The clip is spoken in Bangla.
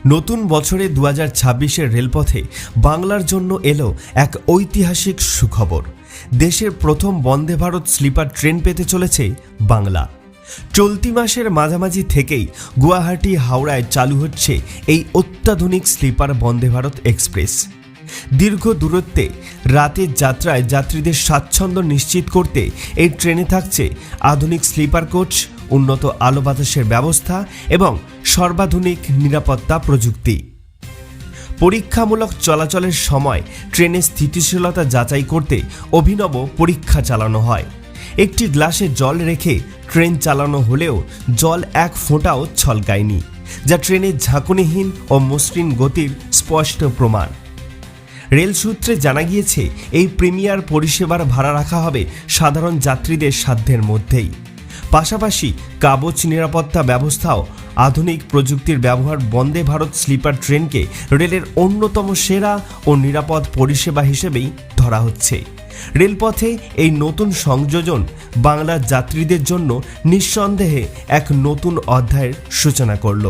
নতুন বছরে 2026-এর রেলপথে বাংলার জন্য এলো এক ঐতিহাসিক সুখবর। দেশের প্রথম বন্দে ভারত স্লিপার ট্রেন পেতে চলেছে বাংলা। চলতি মাসের মাঝামাঝি থেকেই গুয়াহাটি হাওড়ায় চালু হচ্ছে এই অত্যাধুনিক স্লিপার বন্দে ভারত এক্সপ্রেস। দীর্ঘ দূরত্বে রাতের যাত্রায় যাত্রীদের স্বাচ্ছন্দ্য নিশ্চিত করতে এই ট্রেনে থাকছে আধুনিক স্লিপার কোচ, উন্নত আলো বাতাসের ব্যবস্থা এবং সর্বাধুনিক নিরাপত্তা প্রযুক্তি। পরীক্ষামূলক চলাচলের সময় ট্রেনের স্থিতিশীলতা যাচাই করতে অভিনব পরীক্ষা চালানো হয়। একটি গ্লাসে জল রেখে ট্রেন চালানো হলেও জল এক ফোঁটাও ছলকায়নি, যা ট্রেনের ঝাঁকুনিহীন ও মসৃণ গতির স্পষ্ট প্রমাণ। রেল সূত্রে জানা গিয়েছে, এই প্রিমিয়ার পরিষেবার ভাড়া রাখা হবে সাধারণ যাত্রীদের সাধ্যের মধ্যেই। পাশাপাশি কাবচ নিরাপত্তা ব্যবস্থাও আধুনিক প্রযুক্তির ব্যবহার বন্দে ভারত স্লিপার ট্রেনকে রেলের অন্যতম সেরা ও নিরাপদ পরিষেবা হিসেবেই ধরা হচ্ছে। রেলপথে এই নতুন সংযোজন বাংলার যাত্রীদের জন্য নিঃসন্দেহে এক নতুন অধ্যায়ের সূচনা করল।